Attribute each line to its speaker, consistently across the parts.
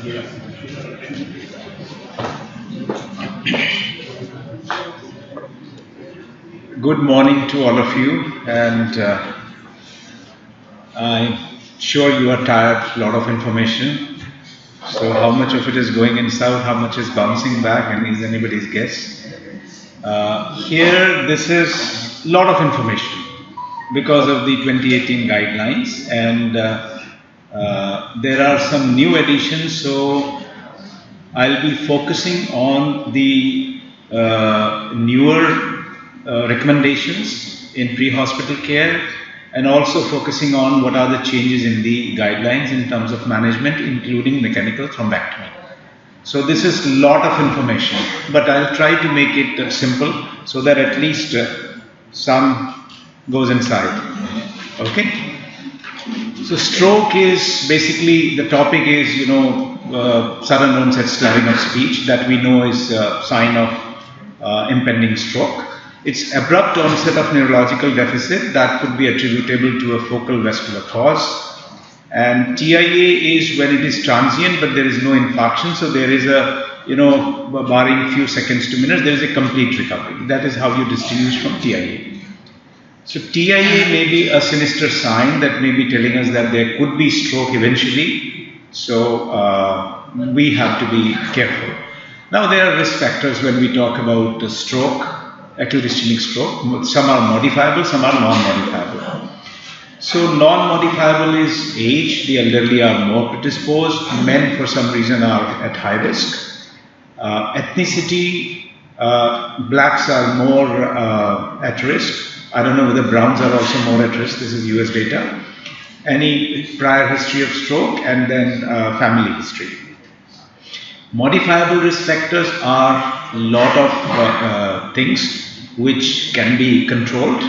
Speaker 1: Good morning to all of you, and I'm sure you are tired, a lot of information. So how much of it is going in south, how much is bouncing back, and is anybody's guess. Here, this is a lot of information because of the 2018 guidelines, and there are some new additions, so I'll be focusing on the newer recommendations in pre-hospital care, and also focusing on what are the changes in the guidelines in terms of management, including mechanical thrombectomy. So this is a lot of information, but I'll try to make it simple so that at least some goes inside. Okay. So stroke is basically, the topic is, sudden onset slurring of speech, that we know is a sign of impending stroke. It's abrupt onset of neurological deficit that could be attributable to a focal vascular cause. And TIA is when it is transient, but there is no infarction. So there is a, barring few seconds to minutes, there is a complete recovery. That is how you distinguish from TIA. So TIA may be a sinister sign that may be telling us that there could be stroke eventually. So we have to be careful. Now there are risk factors when we talk about stroke, acute ischemic stroke. Some are modifiable, some are non-modifiable. So non-modifiable is age. The elderly are more predisposed. Men for some reason are at high risk. Ethnicity, blacks are more at risk. I don't know whether browns are also more at risk. This is US data. Any prior history of stroke, and then family history. Modifiable risk factors are a lot of things which can be controlled.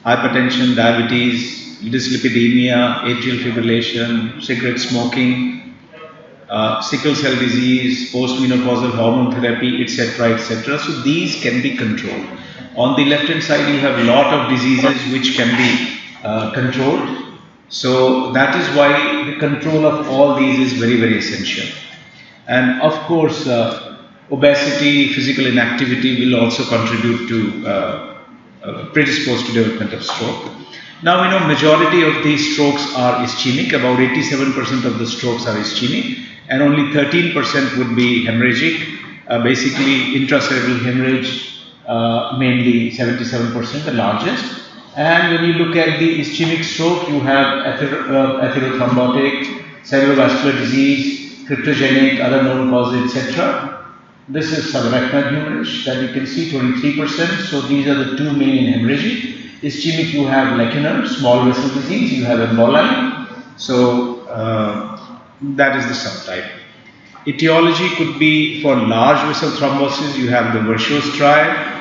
Speaker 1: Hypertension, diabetes, dyslipidemia, atrial fibrillation, cigarette smoking, sickle cell disease, postmenopausal hormone therapy, etc., etc. So these can be controlled. On the left hand side, you have a lot of diseases which can be controlled. So that is why the control of all these is very, very essential. And of course, obesity, physical inactivity will also contribute to predispose to development of stroke. Now we know majority of these strokes are ischemic. About 87% of the strokes are ischemic, and only 13% would be hemorrhagic. Basically, intracerebral hemorrhage, mainly 77%, the largest. And when you look at the ischemic stroke, you have atherothrombotic, cerebrovascular disease, cryptogenic, other known causes, etc. This is subarachnoid hemorrhage that you can see, 23%. So these are the two main in hemorrhagic. Ischemic, you have Lechner, small vessel disease, you have emboli. So that is the subtype. Etiology could be for large vessel thrombosis, you have the Virchow's triad.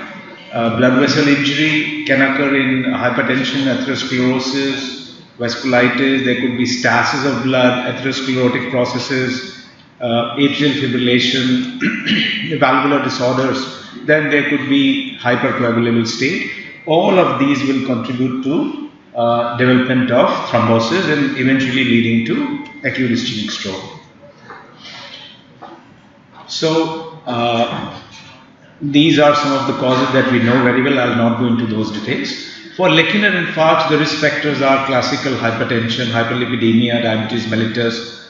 Speaker 1: Blood vessel injury can occur in hypertension, atherosclerosis, vasculitis. There could be stasis of blood, atherosclerotic processes, atrial fibrillation, valvular disorders. Then there could be hypercoagulable state. All of these will contribute to development of thrombosis and eventually leading to acute ischemic stroke. So these are some of the causes that we know very well. I will not go into those details. For Lechner infarcts, the risk factors are classical hypertension, hyperlipidemia, diabetes mellitus,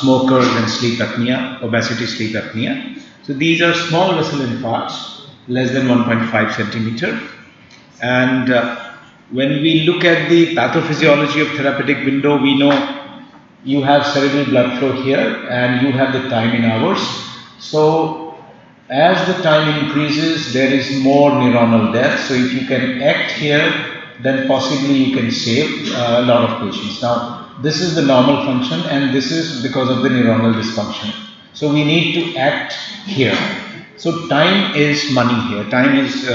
Speaker 1: smokers, and sleep apnea, obesity, sleep apnea. So these are small vessel infarcts, less than 1.5 centimeter. And when we look at the pathophysiology of therapeutic window, we know you have cerebral blood flow here, and you have the time in hours. So as the time increases, there is more neuronal death. So if you can act here, then possibly you can save a lot of patients. Now, this is the normal function, and this is because of the neuronal dysfunction. So we need to act here. So time is money here. Time is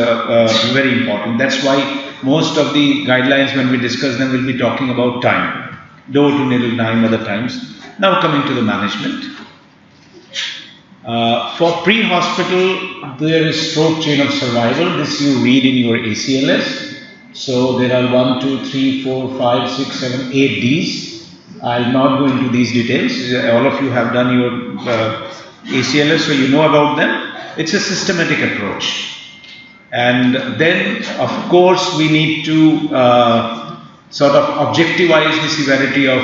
Speaker 1: very important. That's why most of the guidelines, when we discuss them, will be talking about time. Low to middle time, other times. Now coming to the management. For pre-hospital, there is stroke chain of survival. This you read in your ACLS. So there are 1, 2, 3, 4, 5, 6, 7, 8 Ds. I'll not go into these details. All of you have done your ACLS, so you know about them. It's a systematic approach. And then, of course, we need to sort of objectivize the severity of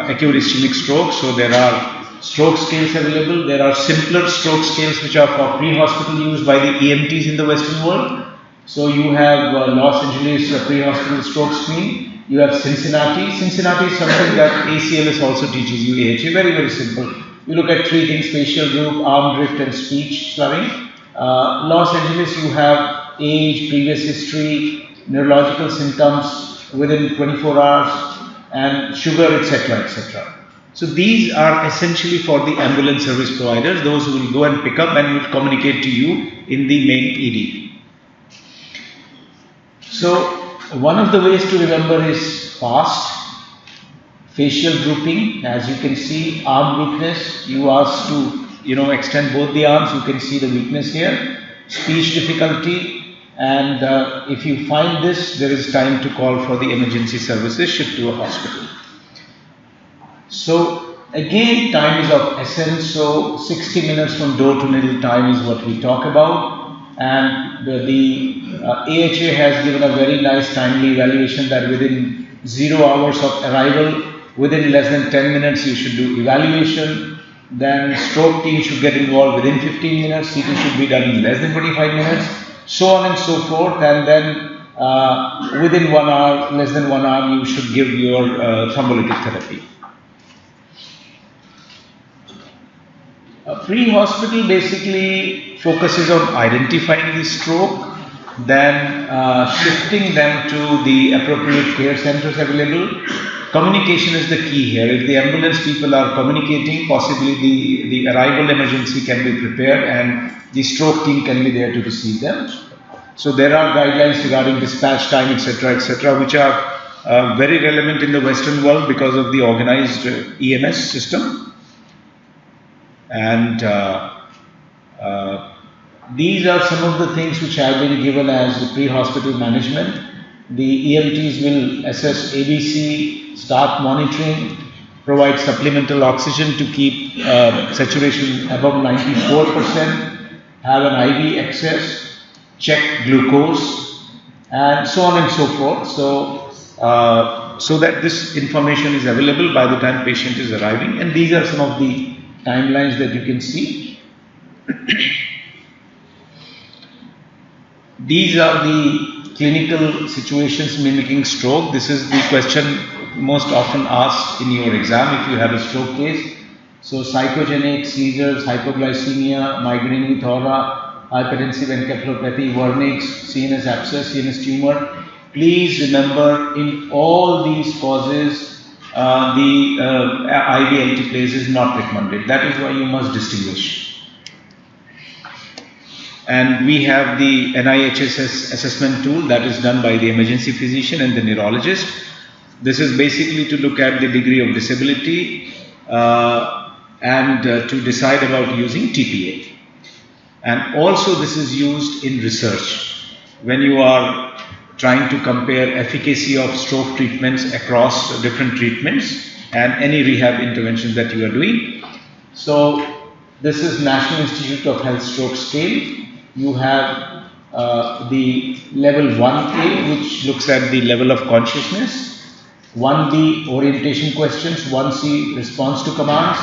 Speaker 1: acute ischemic stroke. So there are stroke scales available. There are simpler stroke scales which are for pre-hospital use by the EMTs in the Western world. So you have Los Angeles pre-hospital stroke screen. You have Cincinnati. Cincinnati is something that ACLS also teaches you, AHA, very, very simple. You look at three things: facial group, arm drift, and speech slurring. Los Angeles, you have age, previous history, neurological symptoms within 24 hours, and sugar, etc., etc. So these are essentially for the ambulance service providers, those who will go and pick up and will communicate to you in the main ED. So one of the ways to remember is FAST. Facial grouping, as you can see, arm weakness, you ask to extend both the arms, you can see the weakness here. Speech difficulty, and if you find this, there is time to call for the emergency services, shift to a hospital. So again, time is of essence, so 60 minutes from door to needle time is what we talk about, and the AHA has given a very nice timely evaluation that within 0 hours of arrival, within less than 10 minutes you should do evaluation. Then stroke team should get involved within 15 minutes, CT should be done in less than 25 minutes, so on and so forth, and then within 1 hour, less than 1 hour, you should give your thrombolytic therapy. Pre-hospital basically focuses on identifying the stroke, then shifting them to the appropriate care centers available. Communication is the key here. If the ambulance people are communicating, possibly the arrival emergency can be prepared and the stroke team can be there to receive them. So there are guidelines regarding dispatch time, etc., which are very relevant in the Western world because of the organized EMS system. And these are some of the things which have been given as the pre-hospital management. The EMTs will assess ABC, start monitoring, provide supplemental oxygen to keep saturation above 94%, have an IV access, check glucose, and so on and so forth. So that this information is available by the time patient is arriving, and these are some of the timelines that you can see. These are the clinical situations mimicking stroke. This is the question most often asked in your exam if you have a stroke case. So psychogenic, seizures, hypoglycemia, migraine with aura, hypertensive encephalopathy, vernix, CNS abscess, CNS tumor. Please remember, in all these causes, the IV antiplaze is not recommended. That is why you must distinguish. And we have the NIHSS assessment tool that is done by the emergency physician and the neurologist. This is basically to look at the degree of disability and to decide about using TPA. And also this is used in research. When you are trying to compare efficacy of stroke treatments across different treatments and any rehab intervention that you are doing. So this is National Institute of Health Stroke Scale. You have the level 1A, which looks at the level of consciousness, 1B orientation questions, 1C response to commands,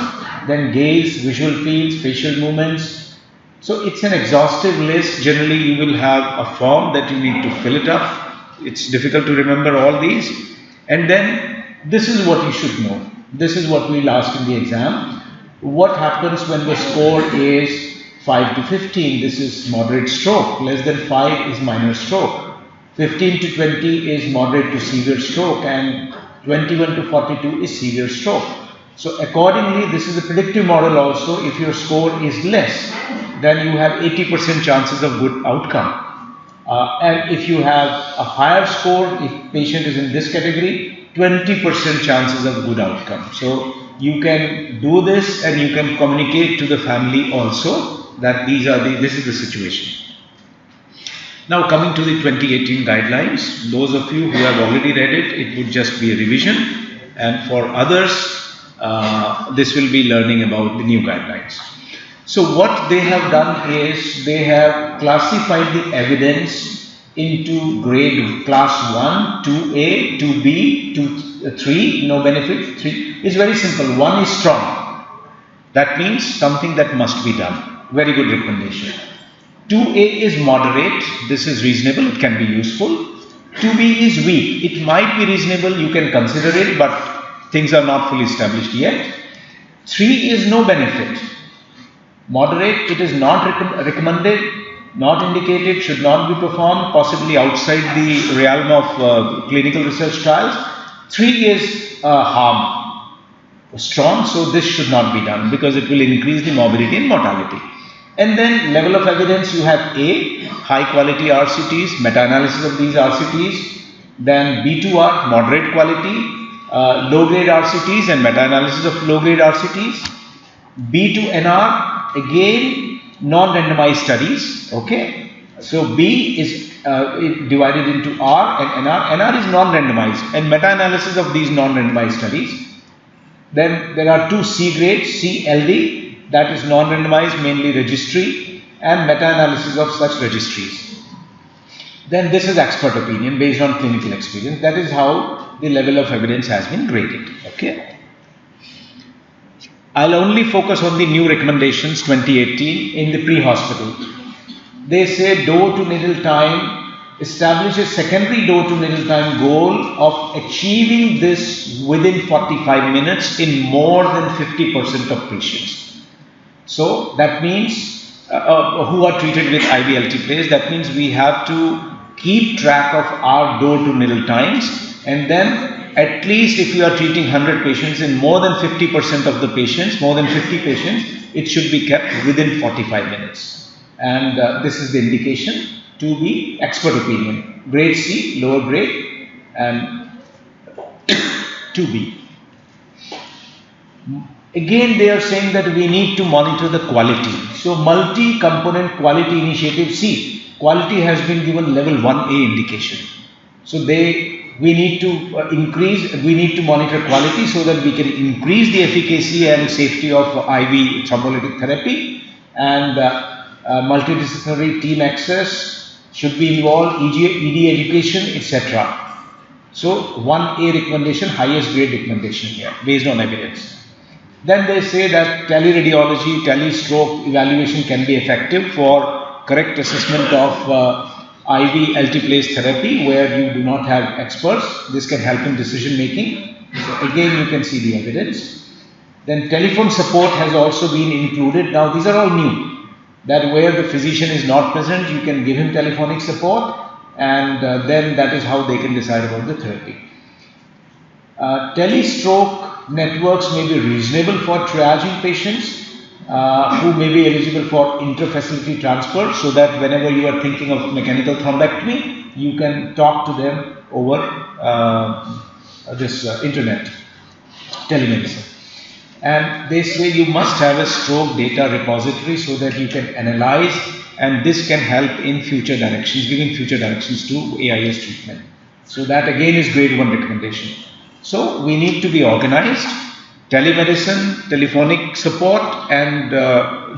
Speaker 1: then gaze, visual fields, facial movements. So it's an exhaustive list. Generally you will have a form that you need to fill it up. It's difficult to remember all these. And then this is what you should know. This is what we'll ask in the exam. What happens when the score is 5 to 15, this is moderate stroke. Less than 5 is minor stroke. 15 to 20 is moderate to severe stroke, and 21 to 42 is severe stroke. So accordingly, this is a predictive model also. If your score is less, then you have 80% chances of good outcome. And if you have a higher score, if patient is in this category, 20% chances of good outcome. So you can do this and you can communicate to the family also that this is the situation. Now coming to the 2018 guidelines, those of you who have already read it, it would just be a revision. and for others, this will be learning about the new guidelines. So what they have done is they have classified the evidence into grade class 1, 2A, 2B, 2, 3, no benefit, 3. It's very simple. 1 is strong. That means something that must be done. Very good recommendation. 2A is moderate. This is reasonable. It can be useful. 2B is weak. It might be reasonable. You can consider it, but things are not fully established yet. 3 is no benefit. Moderate, it is not recommended, not indicated, should not be performed, possibly outside the realm of clinical research trials. 3 is harm, strong, so this should not be done because it will increase the morbidity and mortality. And then level of evidence, you have A, high quality RCTs, meta-analysis of these RCTs, then B2R, moderate quality, low grade RCTs and meta-analysis of low grade RCTs, B2NR, again non-randomized studies. Okay, so B is divided into R and NR. NR is non-randomized and meta-analysis of these non-randomized studies. Then there are 2 C grades, CLD, that is non-randomized, mainly registry, and meta-analysis of such registries. Then this is expert opinion based on clinical experience. That is how the level of evidence has been graded. Okay. I'll only focus on the new recommendations 2018 in the pre-hospital. They say door to needle time, establish a secondary door to needle time goal of achieving this within 45 minutes in more than 50% of patients. So that means who are treated with IV alteplase, that means we have to keep track of our door to needle times, and then at least if you are treating 100 patients, in more than 50% of the patients, more than 50 patients, it should be kept within 45 minutes. And this is the indication to be expert opinion. Grade C, lower grade, and 2B. Again, they are saying that we need to monitor the quality. So, multi-component quality initiative C, quality has been given level 1A indication. So, we need to we need to monitor quality so that we can increase the efficacy and safety of IV thrombolytic therapy, and multidisciplinary team access should be involved, ED education, etc. So 1A recommendation, highest grade recommendation here based on evidence. Then they say that teleradiology, telestroke evaluation can be effective for correct assessment of IV alteplase therapy where you do not have experts. This can help in decision making. So again, you can see the evidence. Then telephone support has also been included. Now these are all new. That where the physician is not present, you can give him telephonic support, and then that is how they can decide about the therapy. Telestroke networks may be reasonable for triaging patients who may be eligible for intra-facility transfer, so that whenever you are thinking of mechanical thrombectomy, you can talk to them over this internet, telemedicine. And they say you must have a stroke data repository so that you can analyze, and this can help in future directions, giving future directions to AIS treatment. So that again is grade 1 recommendation. So we need to be organized, telemedicine, telephonic support, and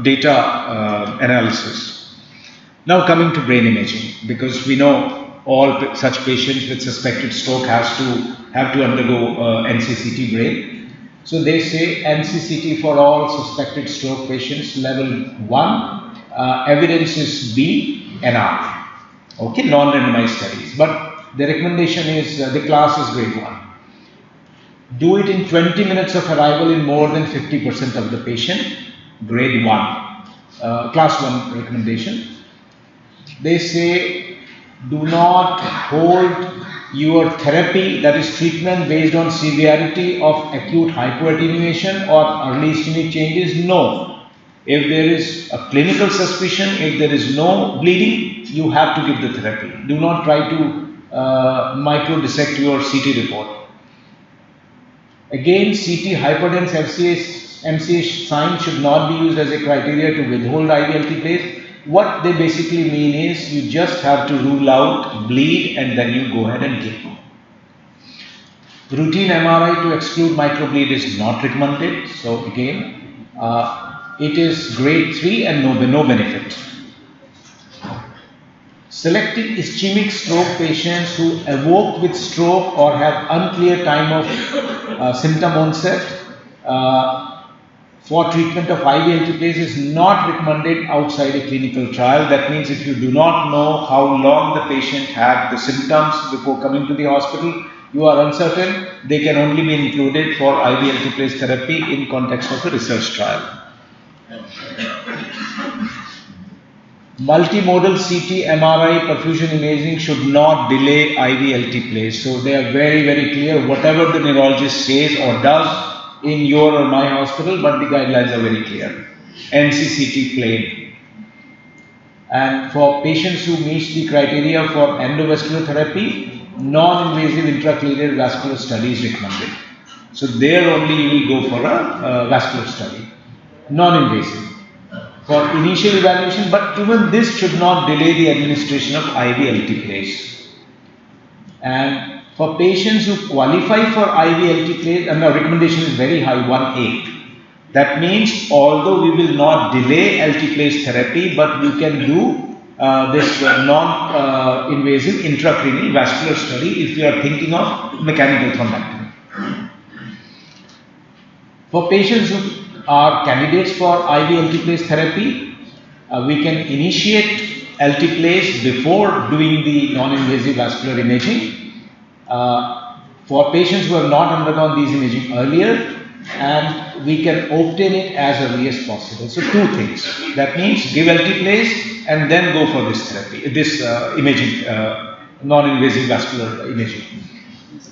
Speaker 1: data analysis. Now coming to brain imaging, because we know all such patients with suspected stroke have to undergo NCCT brain. So they say NCCT for all suspected stroke patients level 1, evidence is B and R. Okay, non-randomized studies, but the recommendation is the class is grade 1. Do it in 20 minutes of arrival in more than 50% of the patient, grade 1, class 1 recommendation. They say do not hold your therapy, that is treatment based on severity of acute hypoattenuation or early ischemic changes. No. If there is a clinical suspicion, if there is no bleeding, you have to give the therapy. Do not try to micro dissect your CT report. Again, CT hyperdense MCH sign should not be used as a criteria to withhold IV alteplase. What they basically mean is you just have to rule out bleed and then you go ahead and give.
Speaker 2: Routine MRI to exclude microbleed is not recommended. So again, it is grade 3 and no benefit. Selecting ischemic stroke patients who evoke with stroke or have unclear time of symptom onset for treatment of IV alteplase is not recommended outside a clinical trial. That means if you do not know how long the patient had the symptoms before coming to the hospital, you are uncertain, they can only be included for IV alteplase therapy in context of a research trial. Multimodal CT, MRI, perfusion imaging should not delay IV alteplase. So they are very, very clear, whatever the neurologist says or does in your or my hospital, but the guidelines are very clear. NCCT plain. And for patients who meet the criteria for endovascular therapy, non-invasive intracranial vascular study is recommended. So there only you will go for a vascular study, non-invasive for initial evaluation, but even this should not delay the administration of IV alteplase. And for patients who qualify for IV alteplase, and the recommendation is very high, 1/8. That means although we will not delay alteplase therapy, but we can do this non-invasive intracranial vascular study if you are thinking of mechanical thrombectomy. For patients who are candidates for IV alteplase therapy, we can initiate alteplase before doing the non-invasive vascular imaging. For patients who have not undergone these imaging earlier, and we can obtain it as early as possible. So two things. That means give alteplase and then go for this therapy, this imaging, non-invasive vascular imaging.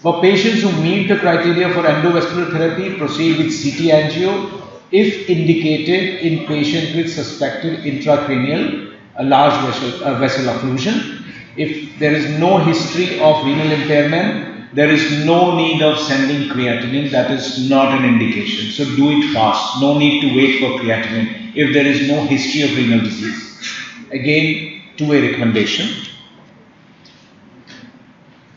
Speaker 2: For patients who meet the criteria for endovascular therapy, proceed with CT angio if indicated in patient with suspected intracranial large vessel occlusion. If there is no history of renal impairment, there is no need of sending creatinine. That is not an indication. So do it fast. No need to wait for creatinine if there is no history of renal disease. Again, two-way recommendation.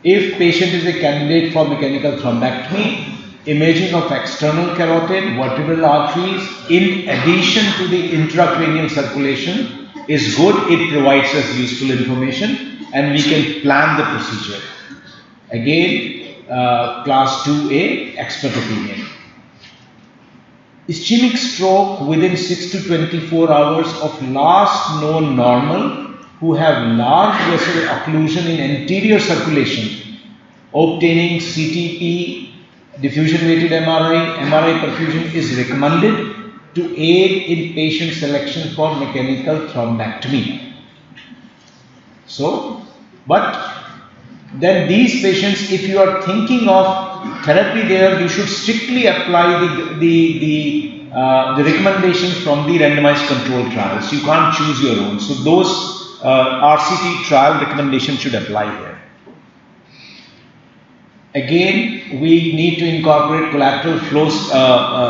Speaker 2: If patient is a candidate for mechanical thrombectomy, imaging of external carotid, vertebral arteries, in addition to the intracranial circulation, is good. It provides us useful information and we can plan the procedure. Again, class 2A, expert opinion. Ischemic stroke within 6 to 24 hours of last known normal who have large vessel occlusion in anterior circulation, obtaining CTP, diffusion weighted MRI, MRI perfusion is recommended to aid in patient selection for mechanical thrombectomy. So, but then these patients, if you are thinking of therapy there, you should strictly apply the recommendations from the randomized control trials. You can't choose your own. So those RCT trial recommendations should apply here. Again, we need to incorporate collateral flow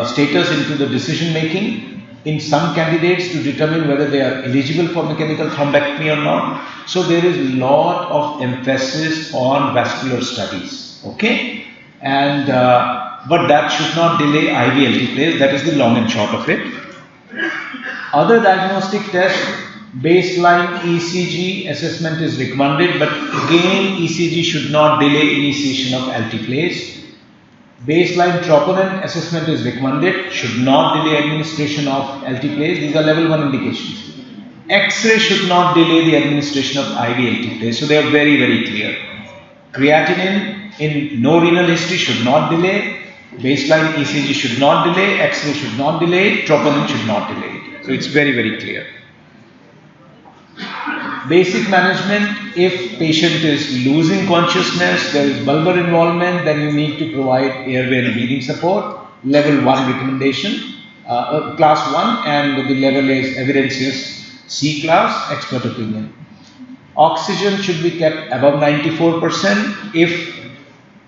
Speaker 2: status into the decision making in some candidates to determine whether they are eligible for mechanical thrombectomy or not. So there is a lot of emphasis on vascular studies, okay? And but that should not delay IV alteplase. That is the long and short of it. Other diagnostic tests, baseline ECG assessment is recommended, but again ECG should not delay initiation of alteplase. Baseline troponin assessment is recommended, should not delay administration of alteplase. These are level 1 indications. X-ray should not delay the administration of IV alteplase. So they are very, very clear. Creatinine in no renal history should not delay. Baseline ECG should not delay. X-ray should not delay. Troponin should not delay. So it's very, very clear. Basic management, if patient is losing consciousness, there is bulbar involvement, then you need to provide airway and breathing support. Level 1 recommendation, class 1, and the level is evidence is C class, expert opinion. Oxygen should be kept above 94%. If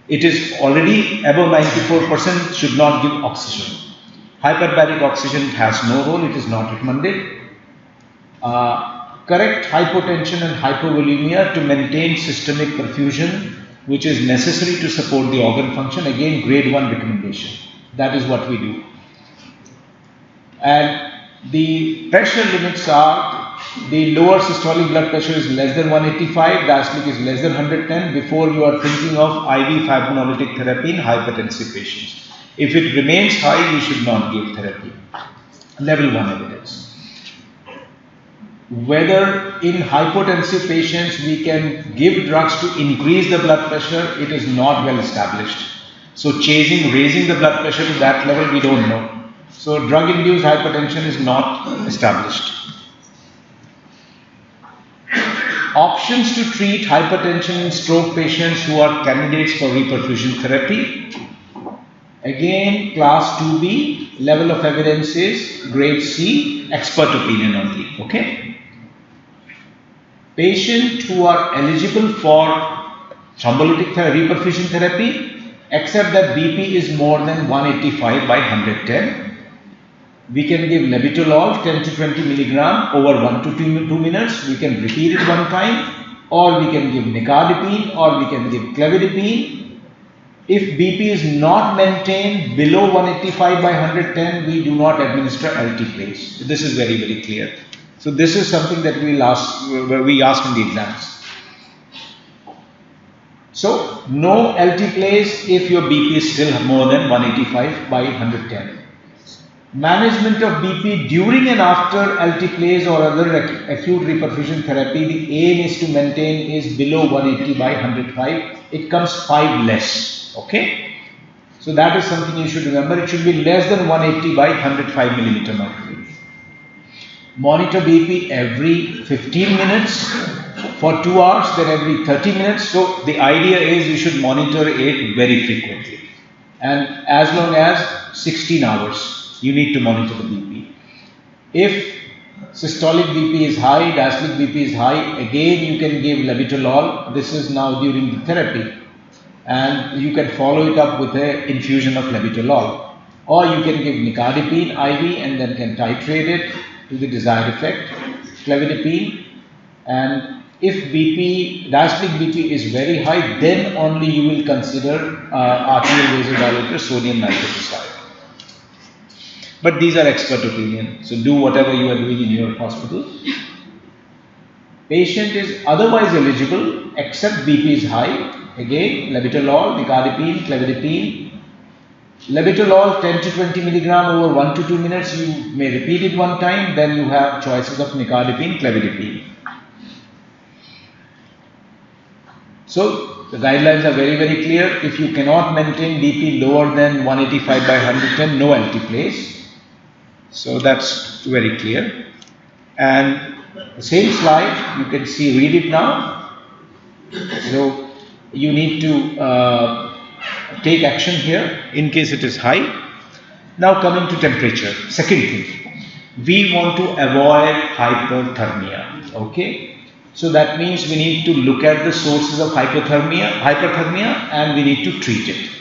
Speaker 2: it is already above 94%, should not give oxygen. Hyperbaric oxygen has no role, it is not recommended. Correct hypotension and hypovolemia to maintain systemic perfusion which is necessary to support the organ function. Again, grade 1 recommendation. That is what we do. And the pressure limits are, the lower systolic blood pressure is less than 185, diastolic is less than 110 before you are thinking of IV fibrinolytic therapy in hypertensive patients. If it remains high, you should not give therapy. Level 1 evidence. Whether in hypotensive patients we can give drugs to increase the blood pressure, it is not well established. So raising the blood pressure to that level, we don't know. So drug-induced hypertension is not established. Options to treat hypertension in stroke patients who are candidates for reperfusion therapy. Again, class 2B, level of evidence is grade C, expert opinion only. Okay. Patients who are eligible for thrombolytic reperfusion therapy, except that BP is more than 185 by 110. We can give labetalol 10 to 20 milligram over 1 to 2 minutes. We can repeat it one time, or we can give nicardipine, or we can give clevidipine. If BP is not maintained below 185 by 110, we do not administer alteplase. This is very, very clear. So this is something that we ask in the exams. So no alteplase if your BP is still more than 185 by 110. Management of BP during and after alteplase or other acute reperfusion therapy, the aim is to maintain is below 180 by 105. It comes 5 less. Okay. So that is something you should remember. It should be less than 180 by 105 millimeter mercury. Monitor BP every 15 minutes for 2 hours, then every 30 minutes. So the idea is you should monitor it very frequently. And as long as 16 hours. You need to monitor the BP. If systolic BP is high, diastolic BP is high, again you can give labetalol. This is now during the therapy. And you can follow it up with an infusion of labetalol. Or you can give nicardipine IV and then can titrate it to the desired effect. Clevidipine. And if diastolic BP is very high, then only you will consider arterial vasodilator sodium nitroprusside. But these are expert opinion. So do whatever you are doing in your hospital. Patient is otherwise eligible except BP is high. Again, labetalol, nicardipine, clevidipine. Labetalol 10 to 20 milligram over 1 to 2 minutes. You may repeat it one time. Then you have choices of nicardipine, clevidipine. So the guidelines are very, very clear. If you cannot maintain BP lower than 185 by 110, no alteplase. So that's very clear. And the same slide, you can see, read it now. So you need to take action here in case it is high. Now coming to temperature, second thing, we want to avoid hyperthermia. Okay. So that means we need to look at the sources of hyperthermia, and we need to treat it.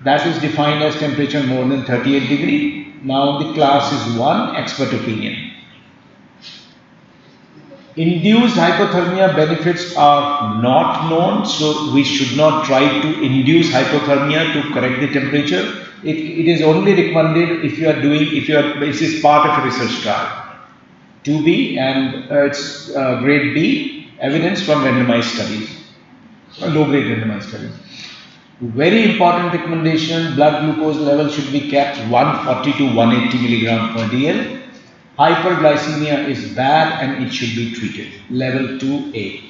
Speaker 2: That is defined as temperature more than 38 degrees. Now the class is 1, expert opinion. Induced hypothermia benefits are not known, so we should not try to induce hypothermia to correct the temperature. It is only recommended if this is part of a research trial. 2B and it's grade B, evidence from randomized studies, low grade randomized studies. Very important recommendation, blood glucose level should be kept 140 to 180 milligram per dl. Hyperglycemia is bad and it should be treated. Level 2A.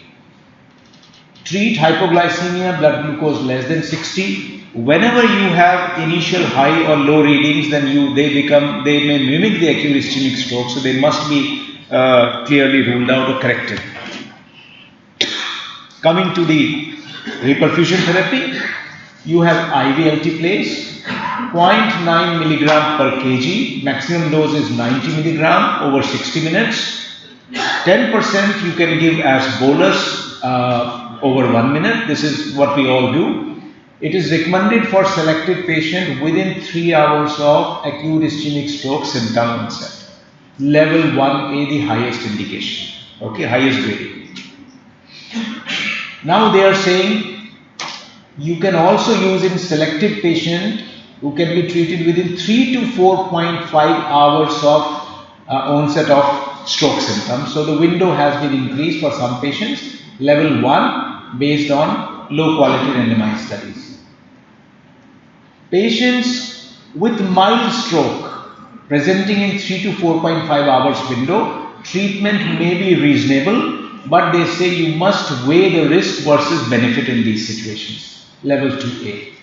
Speaker 2: Treat hypoglycemia, blood glucose less than 60. Whenever you have initial high or low readings, then they may mimic the acute ischemic stroke, so they must be clearly ruled out or corrected. Coming to the reperfusion therapy, you have IV alteplase, 0.9 milligram per kg, maximum dose is 90 milligram over 60 minutes. 10% you can give as bolus over 1 minute. This is what we all do. It is recommended for selected patient within 3 hours of acute ischemic stroke symptom onset. Level 1A, the highest indication. Okay, highest grade. Now they are saying You can also use in selected patient who can be treated within 3 to 4.5 hours of onset of stroke symptoms. So the window has been increased for some patients, level 1, based on low quality randomized studies. Patients with mild stroke presenting in 3 to 4.5 hours window, treatment may be reasonable, but they say you must weigh the risk versus benefit in these situations. Level 2A.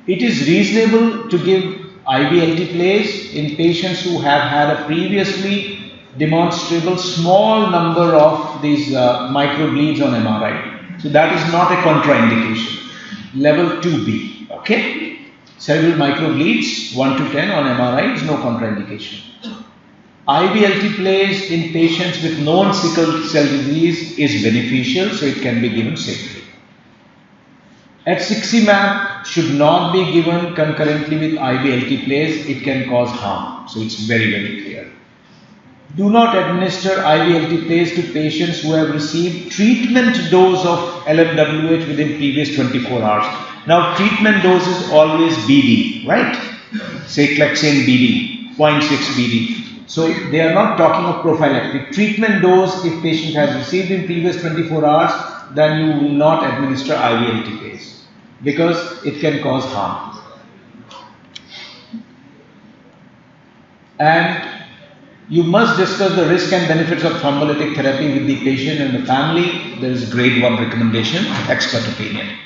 Speaker 2: It is reasonable to give IV alteplase in patients who have had a previously demonstrable small number of these microbleeds on MRI. So that is not a contraindication. Level 2B. Okay. Cerebral microbleeds 1 to 10 on MRI is no contraindication. IV alteplase in patients with known sickle cell disease is beneficial, so it can be given safely. Heximab should not be given concurrently with IV alteplase, it can cause harm. So it's very, very clear. Do not administer IV alteplase to patients who have received treatment dose of LMWH within previous 24 hours. Now treatment dose is always BD, right? Say Clexane BD, 0.6 BD. So they are not talking of prophylactic. Treatment dose, if patient has received in previous 24 hours, then you will not administer IV alteplase because it can cause harm. And you must discuss the risk and benefits of thrombolytic therapy with the patient and the family. There is grade 1 recommendation, expert opinion.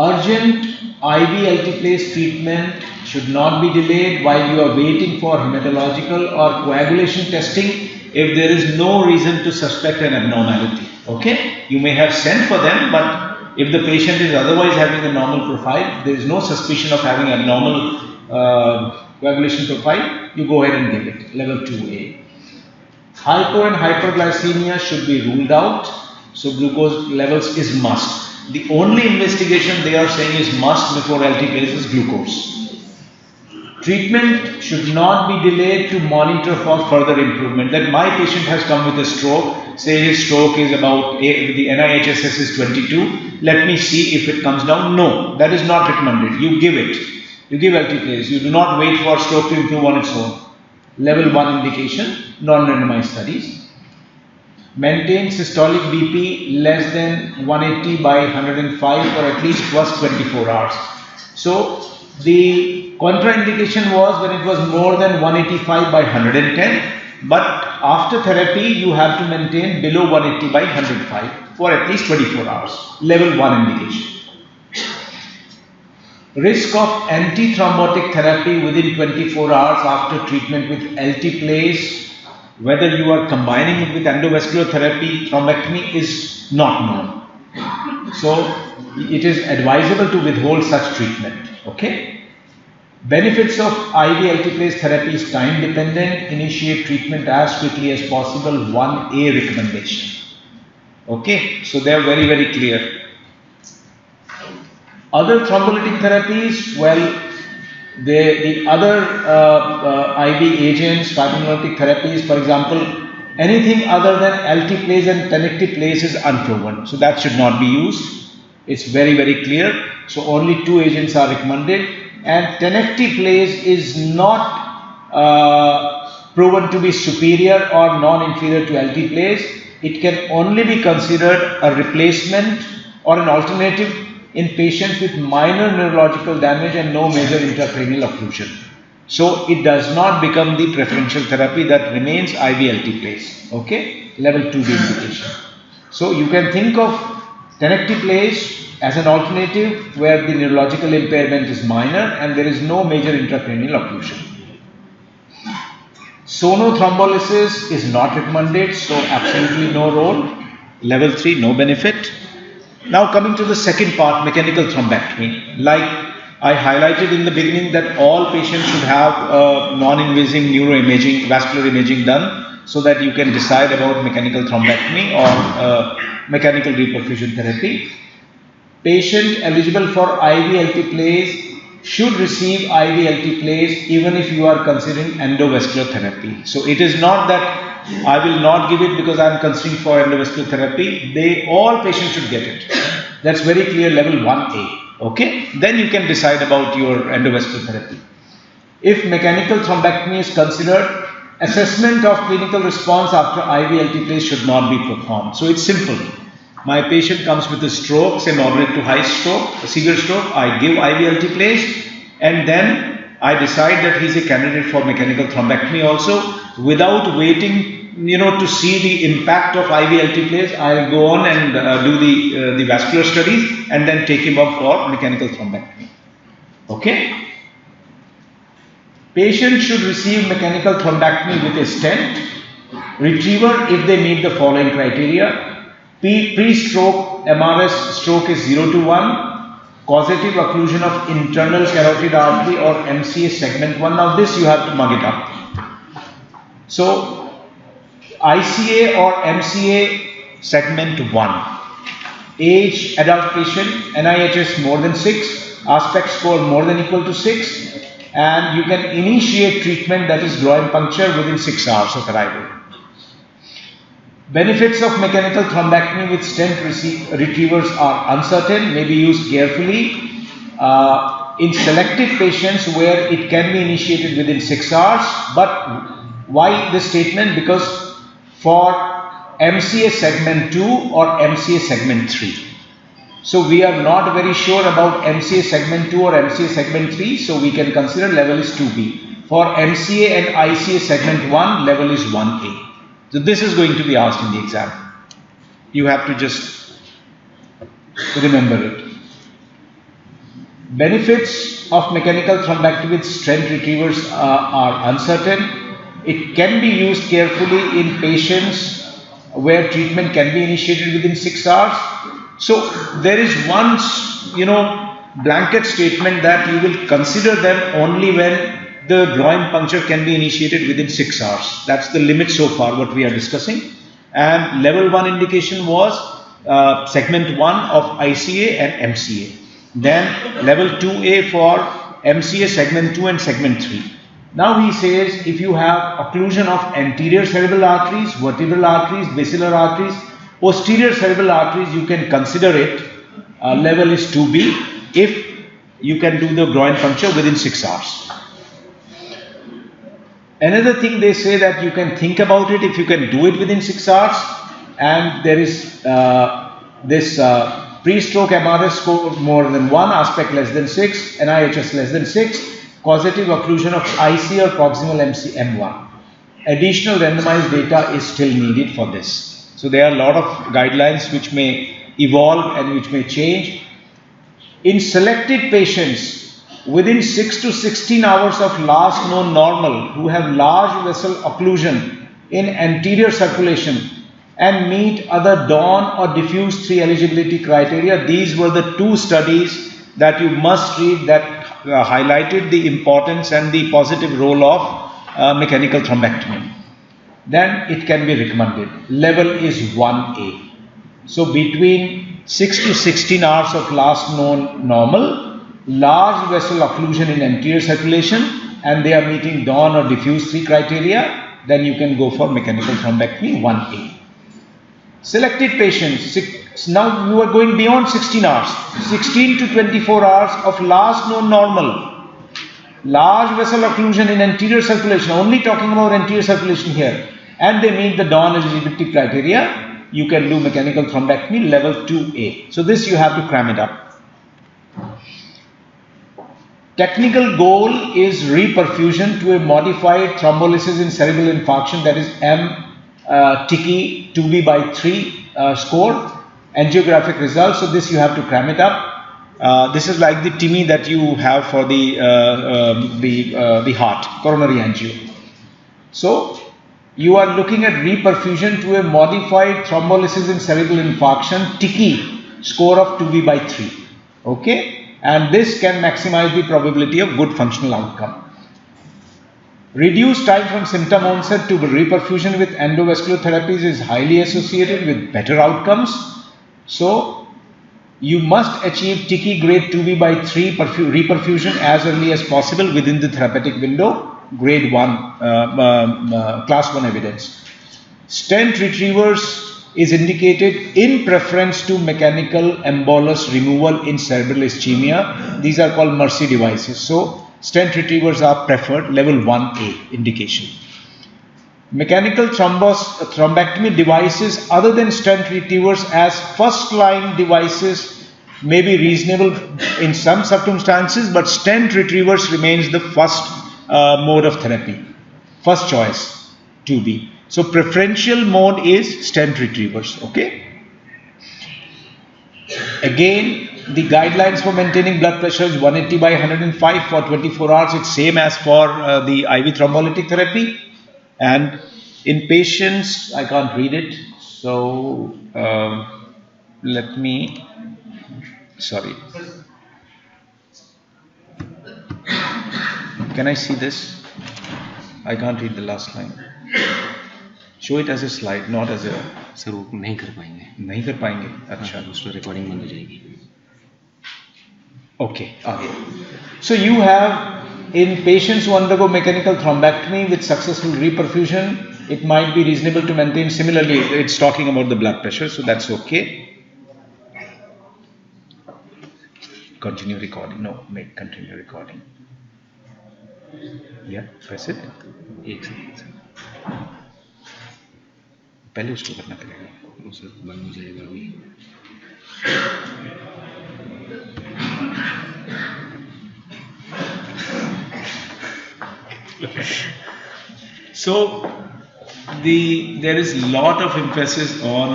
Speaker 2: Urgent IV alteplase treatment should not be delayed while you are waiting for hematological or coagulation testing if there is no reason to suspect an abnormality. Okay? You may have sent for them, but if the patient is otherwise having a normal profile, there is no suspicion of having abnormal coagulation profile, you go ahead and give it. Level 2A. Hypo and hyperglycemia should be ruled out. So glucose levels is must. The only investigation they are saying is must before alteplase is glucose. Treatment should not be delayed to monitor for further improvement. That my patient has come with a stroke, say his stroke is about, the NIHSS is 22, let me see if it comes down. No, that is not recommended. You give it. You give alteplase. You do not wait for stroke to improve on its own. Level 1 indication, non-randomized studies. Maintain systolic BP less than 180 by 105 for at least plus 24 hours. So the contraindication was when it was more than 185 by 110, but after therapy you have to maintain below 180 by 105 for at least 24 hours. Level 1 indication. Risk of antithrombotic therapy within 24 hours after treatment with alteplase, whether you are combining it with endovascular therapy, thrombectomy is not known. So it is advisable to withhold such treatment. Okay. Benefits of IV alteplase therapy is time dependent. Initiate treatment as quickly as possible. 1A recommendation. Okay. So they are very, very clear. Other thrombolytic therapies, well, the other IV agents, fibrinolytic therapies, for example, anything other than alteplase and tenecteplase is unproven. So that should not be used. It's very, very clear. So only 2 agents are recommended. And tenecteplase is not proven to be superior or non-inferior to alteplase. It can only be considered a replacement or an alternative in patients with minor neurological damage and no major intracranial occlusion. So it does not become the preferential therapy, that remains IV alteplase. Okay, level 2B indication. So you can think of tenecteplase as an alternative where the neurological impairment is minor and there is no major intracranial occlusion. Sonothrombolysis is not recommended, so absolutely no role. Level 3, no benefit. Now coming to the second part, mechanical thrombectomy. Like I highlighted in the beginning that all patients should have non-invasive neuroimaging, vascular imaging done so that you can decide about mechanical thrombectomy or mechanical reperfusion therapy. Patient eligible for IV alteplase should receive IV alteplase even if you are considering endovascular therapy. So it is not that I will not give it because I am considering for endovascular therapy. All patients should get it. That's very clear, level 1A. Okay, then you can decide about your endovascular therapy. If mechanical thrombectomy is considered, assessment of clinical response after IV alteplase should not be performed. So it's simple. My patient comes with a stroke, say moderate to high stroke, a severe stroke. I give IV alteplase, and then I decide that he's a candidate for mechanical thrombectomy also. Without waiting, to see the impact of IV alteplase, I'll go on and do the vascular studies and then take him up for mechanical thrombectomy. Okay. Patient should receive mechanical thrombectomy with a stent retriever if they meet the following criteria. Pre-stroke MRS stroke is 0 to 1, causative occlusion of internal carotid artery or MCA segment 1. Now this you have to mug it up. So ICA or MCA segment 1, age adult patient, NIHS more than 6, aspect score more than equal to 6, and you can initiate treatment, that is groin puncture, within 6 hours of arrival. Benefits of mechanical thrombectomy with stent retrievers are uncertain, may be used carefully. In selected patients where it can be initiated within 6 hours, but why this statement? Because for MCA segment 2 or MCA segment 3. So we are not very sure about MCA segment 2 or MCA segment 3, so we can consider level is 2B. For MCA and ICA segment 1, level is 1A. So this is going to be asked in the exam. You have to just remember it. Benefits of mechanical thrombectomy with stent retrievers are uncertain. It can be used carefully in patients where treatment can be initiated within 6 hours. So there is one, blanket statement that you will consider them only when the groin puncture can be initiated within 6 hours. That's the limit so far what we are discussing. And level 1 indication was segment 1 of ICA and MCA. Then level 2A for MCA segment 2 and segment 3. Now he says if you have occlusion of anterior cerebral arteries, vertebral arteries, basilar arteries, posterior cerebral arteries, you can consider it. Level is 2B if you can do the groin puncture within 6 hours. Another thing they say that you can think about it if you can do it within 6 hours, and there is this pre-stroke MRS score more than 1, aspect less than 6, NIHS less than 6, causative occlusion of IC or proximal MC M1. Additional randomized data is still needed for this. So there are a lot of guidelines which may evolve and which may change. In selected patients, within 6 to 16 hours of last known normal who have large vessel occlusion in anterior circulation and meet other Dawn or diffuse 3 eligibility criteria, these were the 2 studies that you must read that highlighted the importance and the positive role of mechanical thrombectomy. Then it can be recommended. Level is 1A. So between 6 to 16 hours of last known normal, large vessel occlusion in anterior circulation, and they are meeting Dawn or diffuse 3 criteria, then you can go for mechanical thrombectomy 1A. Selected patients, now you are going beyond 16 hours, 16 to 24 hours of last known normal, large vessel occlusion in anterior circulation, only talking about anterior circulation here, and they meet the Dawn eligibility criteria, you can do mechanical thrombectomy level 2A. So this you have to cram it up. Technical goal is reperfusion to a modified thrombolysis in cerebral infarction, that is TICI 2B/3 score, angiographic results. So this you have to cram it up. This is like the TIMI that you have for the heart, coronary angio. So you are looking at reperfusion to a modified thrombolysis in cerebral infarction, TICI score of 2B/3. Okay. And this can maximize the probability of good functional outcome. Reduced time from symptom onset to reperfusion with endovascular therapies is highly associated with better outcomes. So you must achieve TICI grade 2B/3 reperfusion as early as possible within the therapeutic window, grade 1, class 1 evidence. Stent retrievers is indicated in preference to mechanical embolus removal in cerebral ischemia. These are called Mercy devices. So stent retrievers are preferred, level 1A indication. Mechanical thrombectomy devices other than stent retrievers as first line devices may be reasonable in some circumstances, but stent retrievers remains the first mode of therapy, first choice to be. So preferential mode is stent retrievers. Okay. Again, the guidelines for maintaining blood pressure is 180 by 105 for 24 hours. It's same as for the IV thrombolytic therapy. And in patients, I can't read it. So let me. Sorry. Can I see this? I can't read the last line. Show it as a slide, not as a.
Speaker 3: Sir वो नहीं कर पाएंगे.
Speaker 2: नहीं कर पाएंगे. अच्छा.
Speaker 3: उसमें recording बंद हो जाएगी.
Speaker 2: Okay. Okay. So you have in patients who undergo mechanical thrombectomy with successful reperfusion, it might be reasonable to maintain. Similarly, it's talking about the blood pressure, so that's okay. Continue recording. No, make continue recording. Yeah, press it.
Speaker 3: एक second.
Speaker 2: पहले उसको करना पड़ेगा.
Speaker 3: वो sir बंद हो जाएगा अभी.
Speaker 2: So there is a lot of emphasis on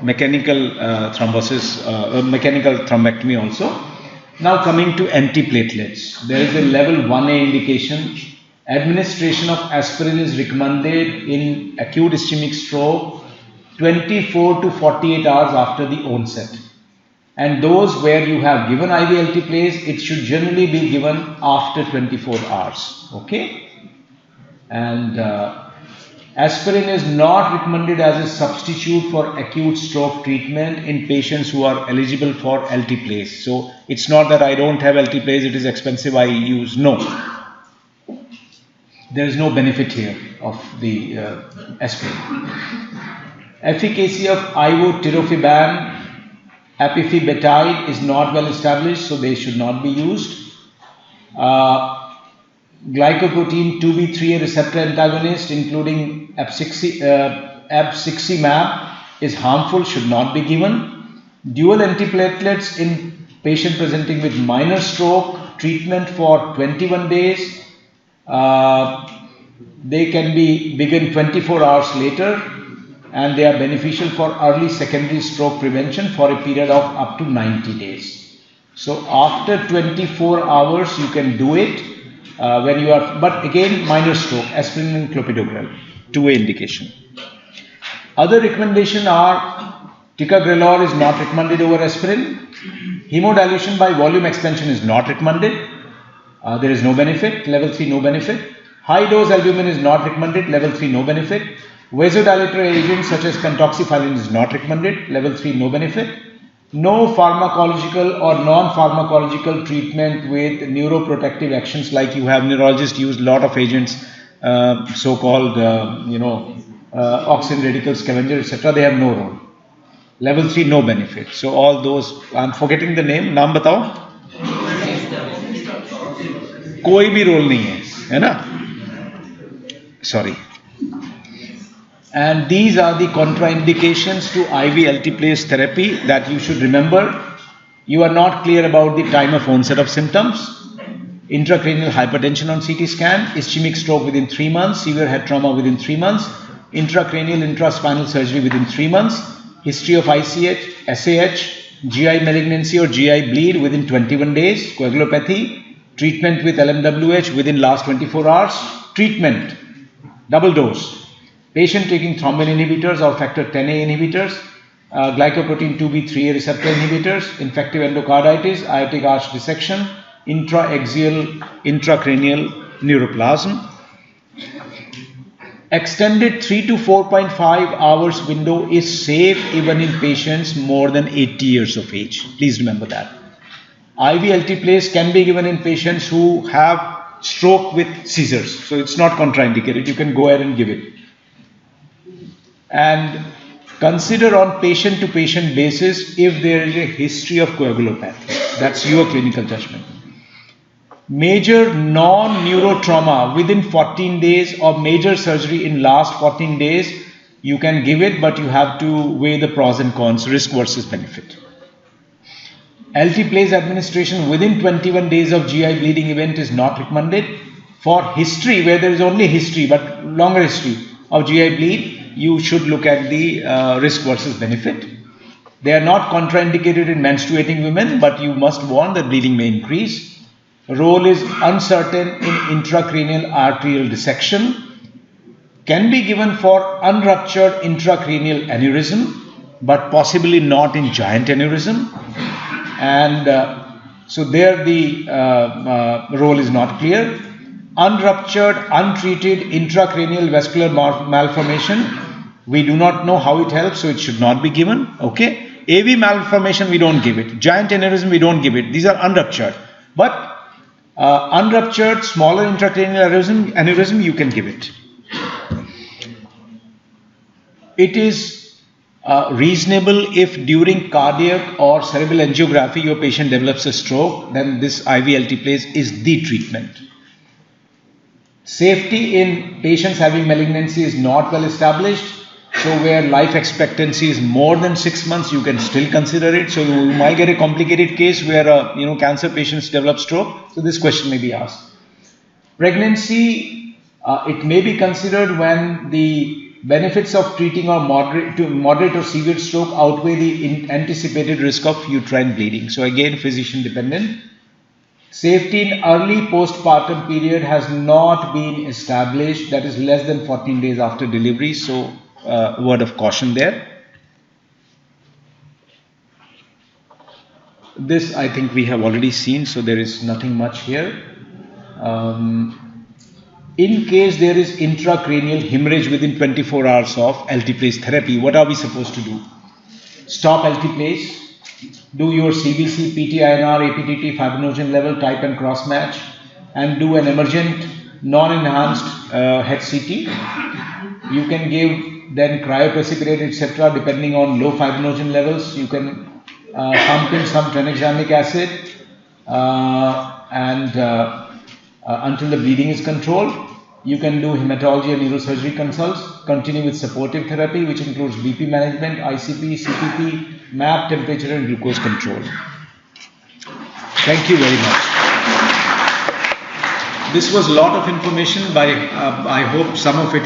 Speaker 2: mechanical thrombosis, mechanical thrombectomy also. Now coming to antiplatelets, there is a level 1A indication. Administration of aspirin is recommended in acute ischemic stroke 24 to 48 hours after the onset. And those where you have given IV alteplase, it should generally be given after 24 hours. Okay? And aspirin is not recommended as a substitute for acute stroke treatment in patients who are eligible for alteplase. So it's not that I don't have alteplase, it is expensive, I use. No. There is no benefit here of the aspirin. Efficacy of ivotyrofibam, apifibetide is not well established, so they should not be used. Glycoprotein 2B3A receptor antagonist, including abciximab, is harmful, should not be given. Dual antiplatelets in patient presenting with minor stroke, treatment for 21 days. They can be begun 24 hours later, and they are beneficial for early secondary stroke prevention for a period of up to 90 days. So after 24 hours you can do it when you are, but again minor stroke, aspirin and clopidogrel, 2A indication. Other recommendation are ticagrelor is not recommended over aspirin. Hemodilution by volume expansion is not recommended. There is no benefit, level 3 no benefit. High dose albumin is not recommended, level 3 no benefit. Vasodilator agents such as pentoxifylline is not recommended, level 3 no benefit. No pharmacological or non-pharmacological treatment with neuroprotective actions, like you have neurologists use lot of agents, so-called auxin radical scavenger, etc. They have no role. Level 3 no benefit. So all those, I'm forgetting the name, नाम बताओ. कोई भी role नहीं है ना? Sorry. And these are the contraindications to IV alteplase therapy that you should remember. You are not clear about the time of onset of symptoms. Intracranial hypertension on CT scan, ischemic stroke within 3 months, severe head trauma within 3 months, intracranial intraspinal surgery within 3 months, history of ICH, SAH, GI malignancy or GI bleed within 21 days, coagulopathy, treatment with LMWH within last 24 hours, treatment, double dose. Patient taking thrombin inhibitors or factor 10A inhibitors, glycoprotein 2B3A receptor inhibitors, infective endocarditis, aortic arch dissection, intraaxial intracranial neuroplasm. Extended 3 to 4.5 hours window is safe even in patients more than 80 years of age. Please remember that. IV alteplase can be given in patients who have stroke with seizures. So it's not contraindicated. You can go ahead and give it. And consider on patient to patient basis if there is a history of coagulopathy. That's your clinical judgment. Major non-neurotrauma within 14 days or major surgery in last 14 days, you can give it, but you have to weigh the pros and cons, risk versus benefit. Alteplase administration within 21 days of GI bleeding event is not recommended. For history, where there is only history but longer history of GI bleed, you should look at the risk versus benefit. They are not contraindicated in menstruating women, but you must warn that bleeding may increase. Role is uncertain in intracranial arterial dissection. Can be given for unruptured intracranial aneurysm, but possibly not in giant aneurysm. And so there the role is not clear. Unruptured, untreated intracranial vascular malformation, we do not know how it helps, so it should not be given. Okay. AV malformation, we don't give it. Giant aneurysm, we don't give it. These are unruptured. But unruptured, smaller intracranial aneurysm, you can give it. It is reasonable if during cardiac or cerebral angiography your patient develops a stroke, then this IV alteplase is the treatment. Safety in patients having malignancy is not well established. So where life expectancy is more than 6 months, you can still consider it. So you might get a complicated case where cancer patients develop stroke. So this question may be asked. Pregnancy, it may be considered when the benefits of treating a moderate or severe stroke outweigh the anticipated risk of uterine bleeding. So again, physician dependent. Safety in early postpartum period has not been established. That is less than 14 days after delivery. So word of caution there. This I think we have already seen, so there is nothing much here. In case there is intracranial hemorrhage within 24 hours of alteplase therapy, what are we supposed to do? Stop alteplase, do your CBC, PT-INR, APTT, fibrinogen level, type and cross match, and do an emergent non-enhanced head CT. You can give then cryoprecipitate, etc. depending on low fibrinogen levels. You can pump in some tranexamic acid until the bleeding is controlled. You can do hematology and neurosurgery consults, continue with supportive therapy, which includes BP management, ICP, CPP, MAP, temperature and glucose control. Thank you very much. This was a lot of information, I hope some of it